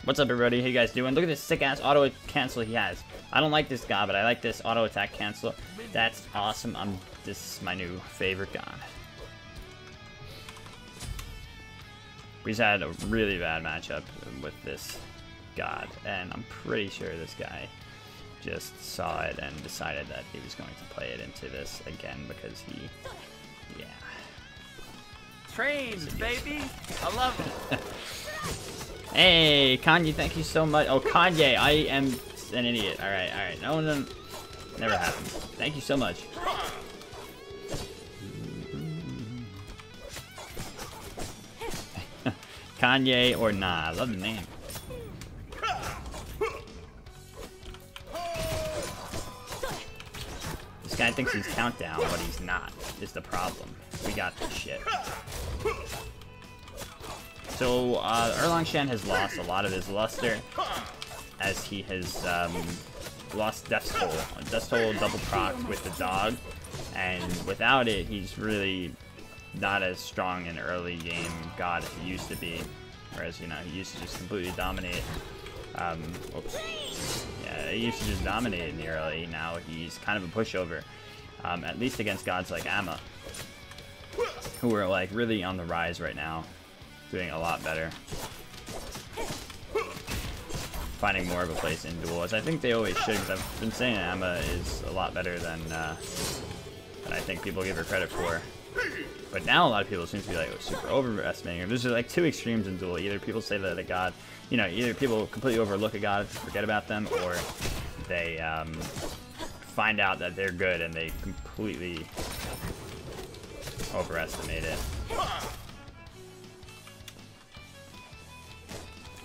What's up, everybody? How you guys doing? Look at this sick-ass auto cancel he has. I don't like this god, but I like this auto attack cancel. That's awesome. This is my new favorite god. We've had a really bad matchup with this god, and I'm pretty sure this guy just saw it and decided that he was going to play it into this again because he, yeah. Trains, baby! I love it. Hey, Kanye, thank you so much. Oh, Kanye, I am an idiot. All right. No, never happened. Thank you so much. Kanye or nah, I love the name. This guy thinks he's countdown, but he's not, is the problem. We got this shit. So, Erlang Shen has lost a lot of his luster, as he has lost Death's Toll. Death's Toll double proc with the dog, and without it, he's really not as strong in early game god as he used to be. Whereas, you know, he used to just completely dominate. Oops. Yeah, he used to just dominate in the early. Now he's kind of a pushover, at least against gods like Amma, who are like really on the rise right now. Doing a lot better. Finding more of a place in Duel, as I think they always should, because I've been saying Amma is a lot better than I think people give her credit for. But now a lot of people seem to be like super overestimating her. There's like two extremes in Duel. Either people say that a god, you know, either people completely overlook a god, forget about them, or they find out that they're good and they completely overestimate it.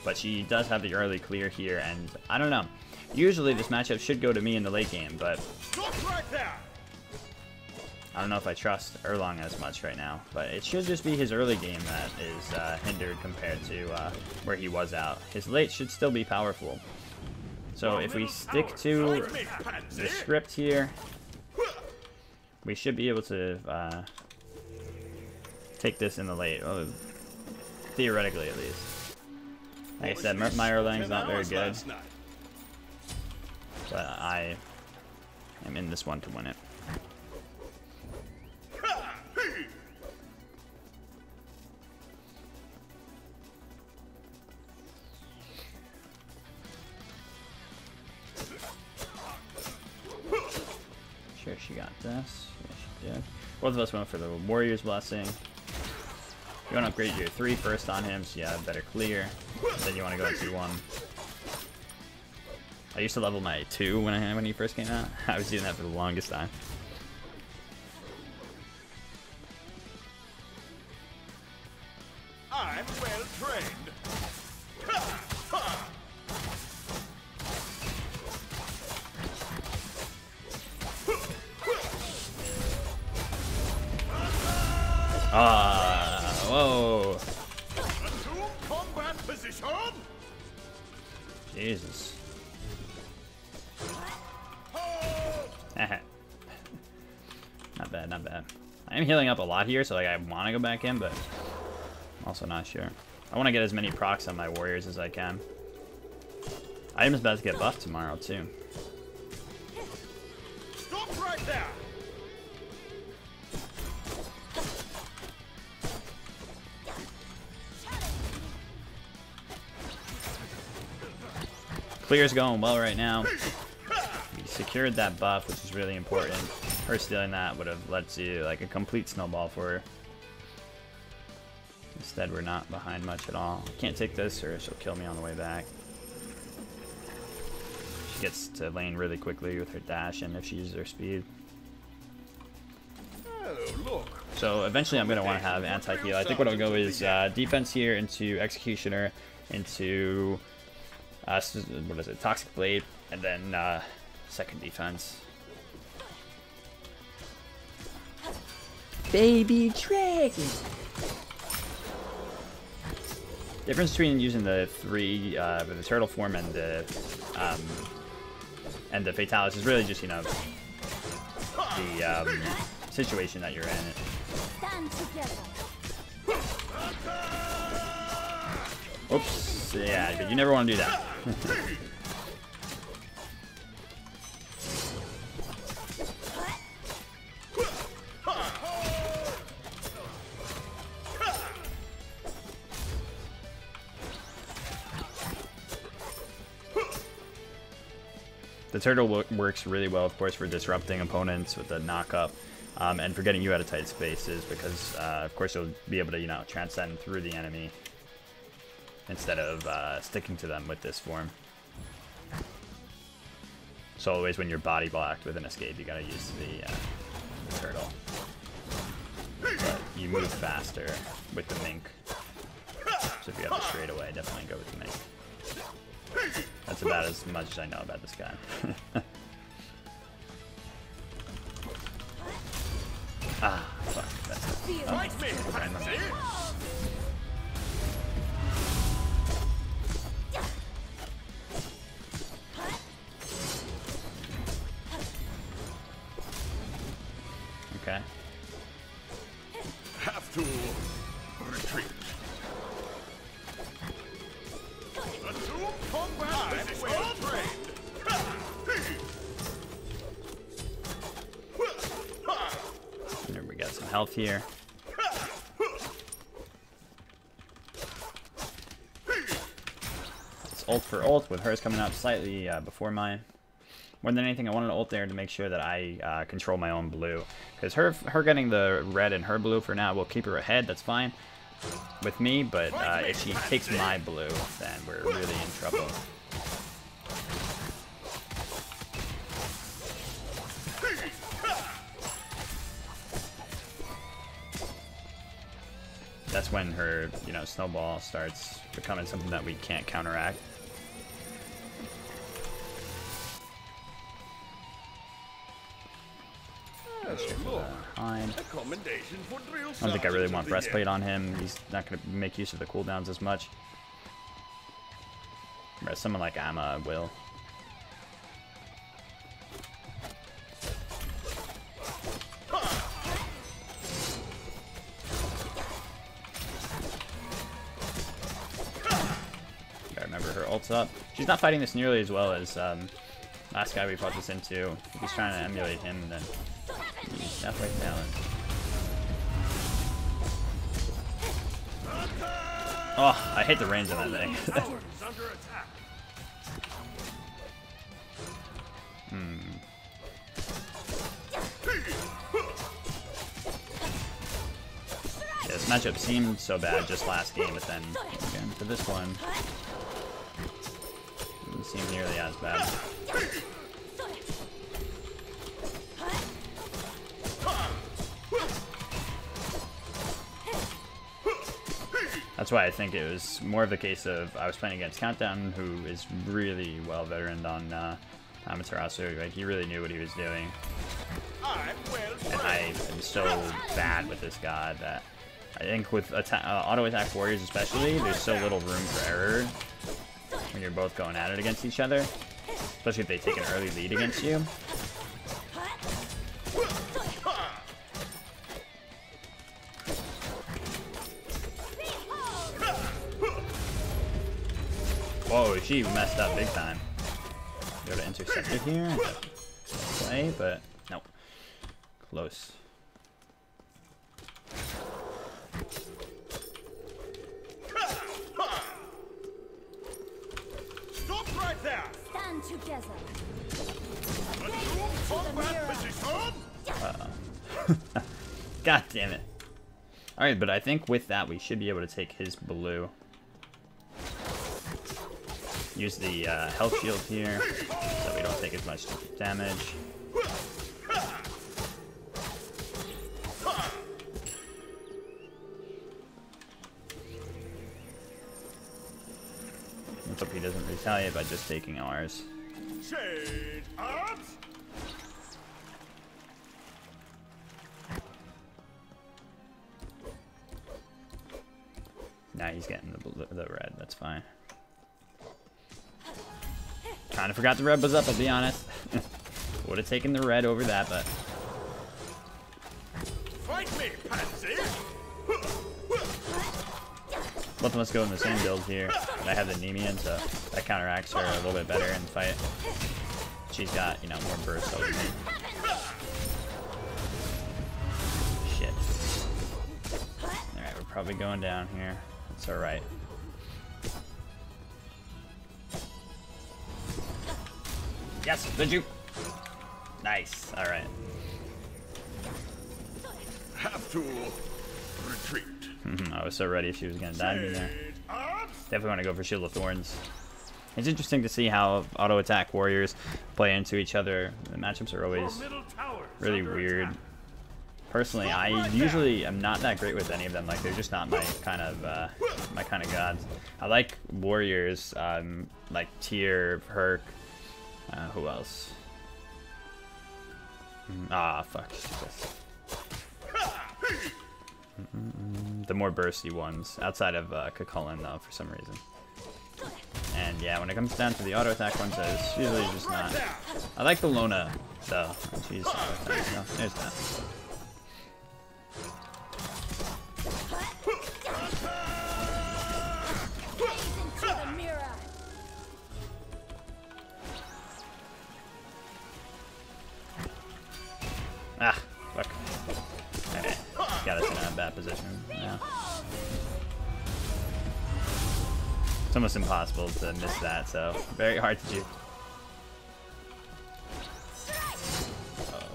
But she does have the early clear here, and I don't know. Usually this matchup should go to me in the late game, but I don't know if I trust Erlang as much right now. But it should just be his early game that is hindered compared to where he was out. His late should still be powerful. So if we stick to the script here, we should be able to take this in the late, theoretically at least. Like I said, my Erlang's not very good, but I am in this one to win it. Sure, she got this. Yeah, she did. Both of us went for the Warrior's Blessing. You want to upgrade your 3 first on him, so you have better clear. Then you want to go into 1. I used to level my 2 when he first came out. I was doing that for the longest time. I'm well trained. Whoa. Combat position. Jesus. Not bad, not bad. I am healing up a lot here, so like I want to go back in, but I'm also not sure. I want to get as many procs on my warriors as I can. I am about to get buffed tomorrow too. Stop right there. Clear's going well right now. We secured that buff, which is really important. Her stealing that would have led to like a complete snowball for her. Instead, we're not behind much at all. Can't take this or she'll kill me on the way back. She gets to lane really quickly with her dash and if she uses her speed. Oh, look. So eventually I'm going to want to have anti-heal. I think what I'll go is defense here into Executioner, into what is it, Toxic Blade, and then second defense. Baby Dragon! Difference between using the 3 with the turtle form and the Fatalis is really just, you know, the situation that you're in. Oops. So, yeah, but you never want to do that. The turtle works really well, of course, for disrupting opponents with the knock-up, and for getting you out of tight spaces, because, of course, you'll be able to, you know, transcend through the enemy instead of sticking to them with this form. So always when you're body blocked with an escape, you gotta use the turtle. But you move faster with the mink. So if you have a straightaway, definitely go with the mink. That's about as much as I know about this guy. Ah, fuck. That's okay. Have to retreat. Assume combat position. Well trained. There we got some health here. It's ult for ult, with hers coming out slightly before mine. More than anything, I wanted to ult there to make sure that I control my own blue. Because her getting the red and her blue for now will keep her ahead, that's fine with me, but if she takes my blue, then we're really in trouble. That's when her, you know, snowball starts becoming something that we can't counteract. I don't think I really want breastplate on him. He's not going to make use of the cooldowns as much. Whereas someone like Amma will. I remember her ult's up. She's not fighting this nearly as well as last guy we fought this into. If he's trying to emulate him, then he's definitely failing. Oh, I hate the range on that thing. Yeah, this matchup seemed so bad just last game, but then again for this one, it didn't seem nearly as bad. That's why I think it was more of a case of I was playing against Countdown, who is really well veteraned on Amaterasu. Like, he really knew what he was doing. And I am so bad with this god that I think with auto attack warriors especially, there's so little room for error when you're both going at it against each other, especially if they take an early lead against you. Whoa, she messed up big time. Go to intercept it here. Play, but nope. Close. Stop right there. Stand together. Combat position. God damn it. Alright, but I think with that we should be able to take his blue. Use the health shield here so we don't take as much damage. Let's hope he doesn't retaliate by just taking ours. Change arms. Nah, he's getting the red, that's fine. Kind of forgot the red was up, I'll be honest. Would have taken the red over that, but... Fight me, pansy. Both of us go in the same build here. And I have the Nemean, so that counteracts her a little bit better in the fight. She's got, you know, more burst over me. Shit. Alright, we're probably going down here. That's alright. Yes, the juke. Nice. Alright. Have to retreat. I was so ready if she was gonna die to me there. Definitely want to go for Shield of Thorns. It's interesting to see how auto attack warriors play into each other. The matchups are always really weird. Personally, I usually am not that great with any of them. Like, they're just not my kind of gods. I like warriors, like Tier, Herc. Who else? Fuck. The more bursty ones, outside of Cucullin, though, for some reason. And yeah, when it comes down to the auto attack ones, it's usually just not. I like the Lona, though. She's no, there's that. Ah, fuck. Alright, got us in a bad position now. It's almost impossible to miss that, so very hard to do. Uh-oh.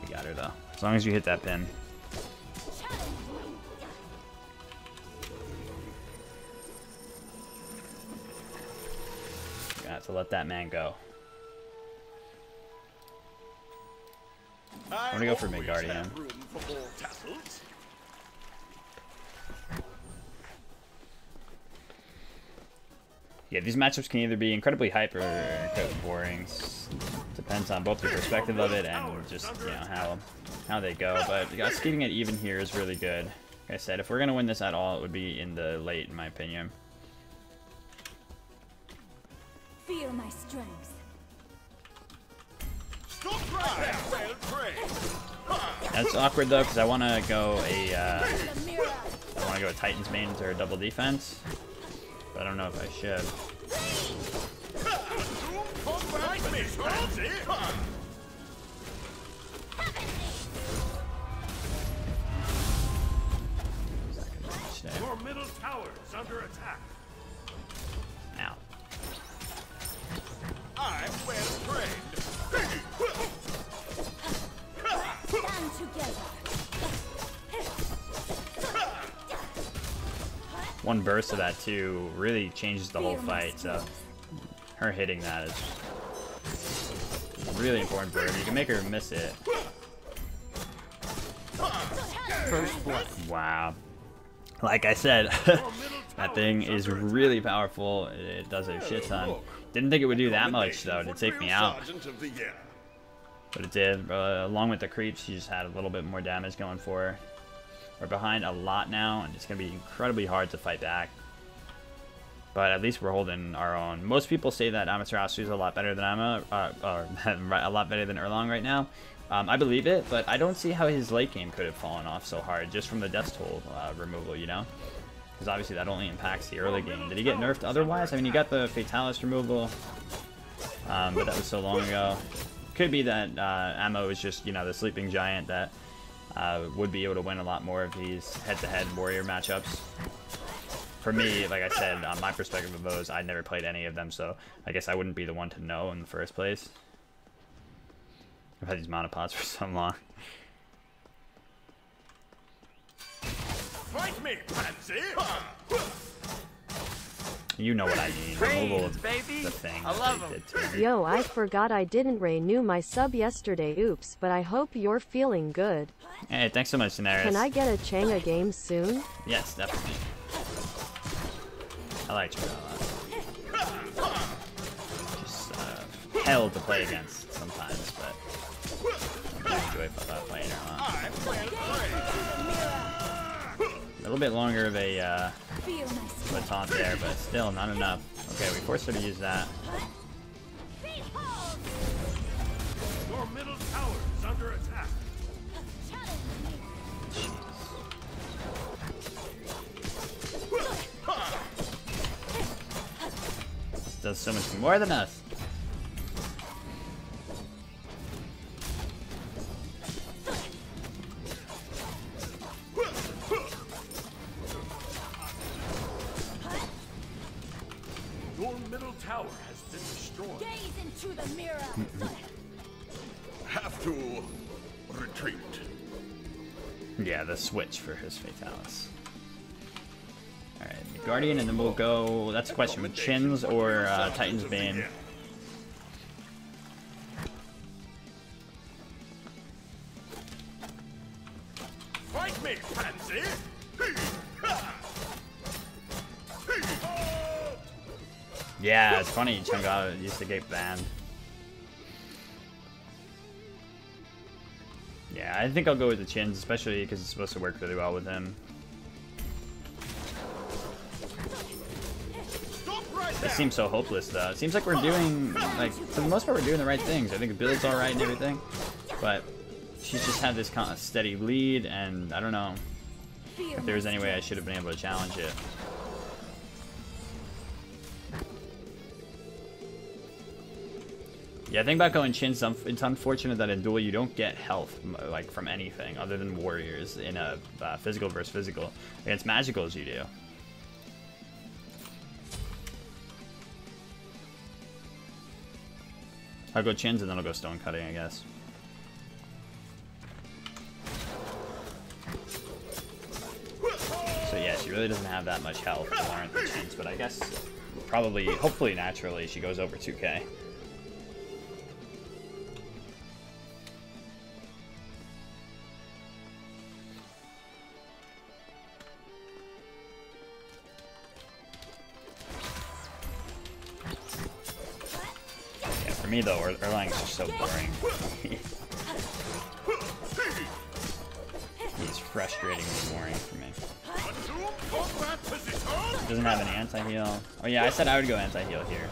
We got her though. As long as you hit that pin. You're gonna have to let that man go. I'm gonna go for Midgardian. Yeah, these matchups can either be incredibly hype or incredibly boring. Depends on both the perspective of it and just, you know, how they go. But us keeping it even here is really good. Like I said, if we're gonna win this at all, it would be in the late, in my opinion. Feel my strength. That's awkward though, because I want to go a Titan's Bane into her double defense, but I don't know if I should. Your middle tower is under attack. Ow. I'm well trained. Stand together. One burst of that too really changes the whole fight, so her hitting that is really important for her. You can make her miss it. First blood. Wow. Like I said, that thing is really powerful. It does a shit ton. Didn't think it would do that much though to take me out. But it did. Along with the creeps, she just had a little bit more damage going for her. We're behind a lot now, and it's going to be incredibly hard to fight back. But at least we're holding our own. Most people say that Amaterasu is a lot better than a lot better than Erlang right now. I believe it, but I don't see how his late game could have fallen off so hard just from the Death Toll removal, you know? Because obviously that only impacts the early game. Did he get nerfed otherwise? I mean, you got the Fatalis removal, but that was so long ago. Could be that Ammo is just, you know, the sleeping giant that would be able to win a lot more of these head-to-head warrior matchups. For me, like I said, on my perspective of those, I'd never played any of them, so I guess I wouldn't be the one to know in the first place. I've had these monopods for so long. Fight me, pansy! You know what I mean. Removal of the thing I love that they them. did to me. Yo, I forgot I didn't renew my sub yesterday. Oops, but I hope you're feeling good. Hey, thanks so much, Daenerys. Can I get a Changa game soon? Yes, definitely. I like Changa a lot. Just hell to play against sometimes, but I do enjoy playing her a lot. A little bit longer of a taunt there, but still not enough. Okay, we forced her to use that. Your middle tower is under attack. does so much more than us. Your middle tower has been destroyed. Gaze into the mirror. Have to retreat. Yeah, the switch for his Fatalis. Alright, Guardian, and then we'll go. That's a question with Chins or Titan's Bane. Fight me, fancy! Yeah, it's funny. Chang'e used to get banned. Yeah, I think I'll go with the Chins, especially because it's supposed to work really well with him. It seems so hopeless, though. It seems like we're doing, like, for the most part, we're doing the right things. I think the build's alright and everything, but she's just had this kind of steady lead, and I don't know if there was any way I should have been able to challenge it. Yeah, the thing about going Chins, it's unfortunate that in Duel you don't get health like from anything other than warriors in a physical versus physical. Against magicals you do. I'll go Chins and then I'll go stone cutting, I guess. So yeah, she really doesn't have that much health to warrant the Chins, but I guess probably, hopefully naturally, she goes over 2k. For me though, Erlang is just so boring. He's frustratingly boring for me. He doesn't have an anti-heal. Oh yeah, I said I would go anti-heal here.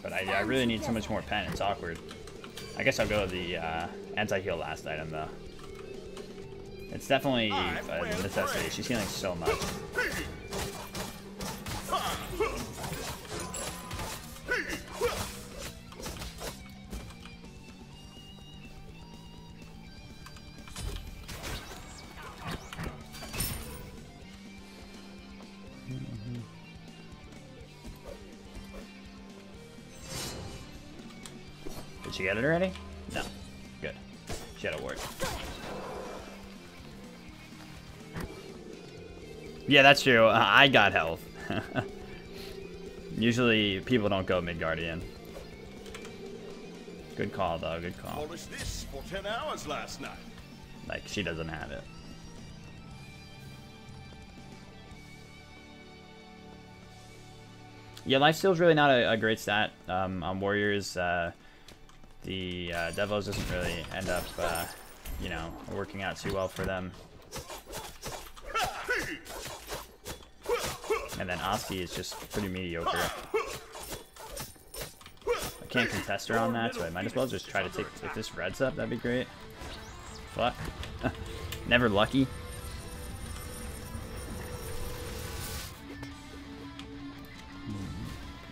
But I really need so much more pen, it's awkward. I guess I'll go the anti-heal last item though. It's definitely a necessity. She's healing so much. Did she get it already? No. Good. She had a ward. Yeah, that's true. I got health. Usually people don't go mid guardian. Good call though, good call. This for 10 hours last night. Like, she doesn't have it. Yeah, lifesteal's really not a great stat on warriors. The Devos doesn't really end up, you know, working out too well for them. And then Asti is just pretty mediocre. I can't contest her on that, so I might as well just try to take, if this Red's up, that'd be great. Fuck. Never lucky.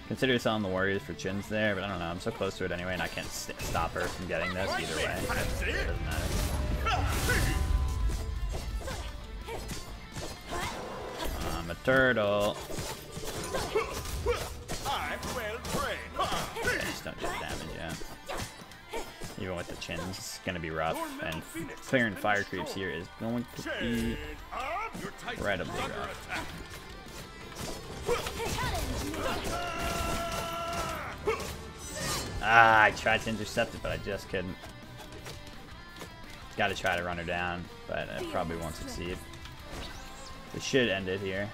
Consider selling the warriors for Chins there, but I don't know. I'm so close to it anyway, and I can't stop her from getting this either way. It doesn't matter. I'm a turtle. I just don't get damage, yeah. Even with the Chins, it's gonna be rough, and clearing fire creeps here is going to be incredibly rough. Ah, I tried to intercept it, but I just couldn't. Gotta try to run her down, but I probably won't succeed. It should end it here.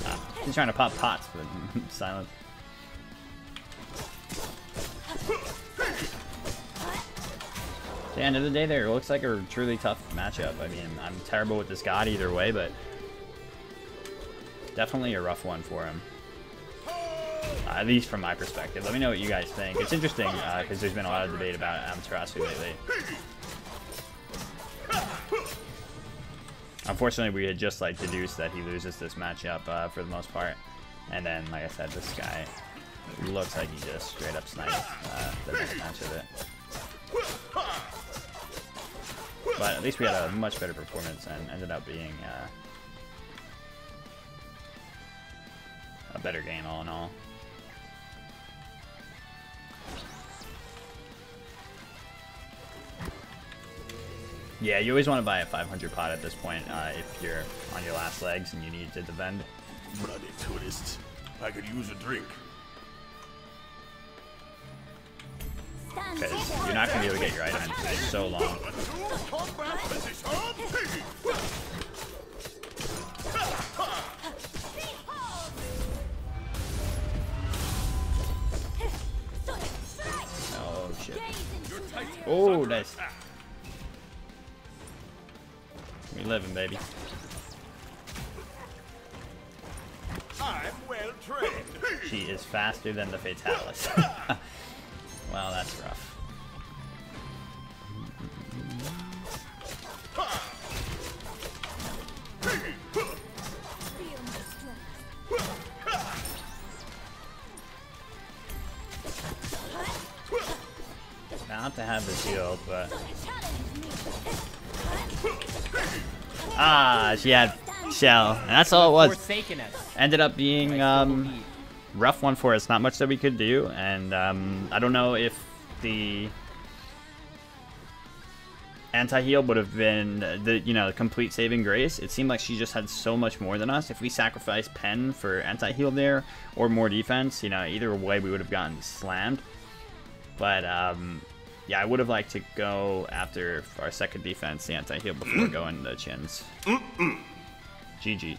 Ah, he's trying to pop pots, but silent. At the end of the day there, it looks like a truly tough matchup. I mean, I'm terrible with this god either way, but definitely a rough one for him. At least from my perspective. Let me know what you guys think. It's interesting, because there's been a lot of debate about Amaterasu lately. Unfortunately, we had just like deduced that he loses this matchup for the most part, and then, like I said, this guy looks like he just straight up sniped the next match of it. But at least we had a much better performance and ended up being a better game all in all. Yeah, you always want to buy a 500 pot at this point if you're on your last legs and you need to defend. Bloody tourists. I could use a drink. Because you're not going to be able to get your items. It takes so long. Oh, shit. Oh, nice. We living, baby. I'm well trained. She is faster than the Fatalis. Wow, that's rough. Feel my strength. Not to have the shield, but she had shell, and that's all it was. Forsaken us. Ended up being rough one for us. Not much that we could do, and I don't know if the anti-heal would have been the complete saving grace. It seemed like she just had so much more than us. If we sacrificed Pen for anti-heal there or more defense, either way we would have gotten slammed. But yeah, I would have liked to go after our second defense, the anti-heal, before going the chins. GG.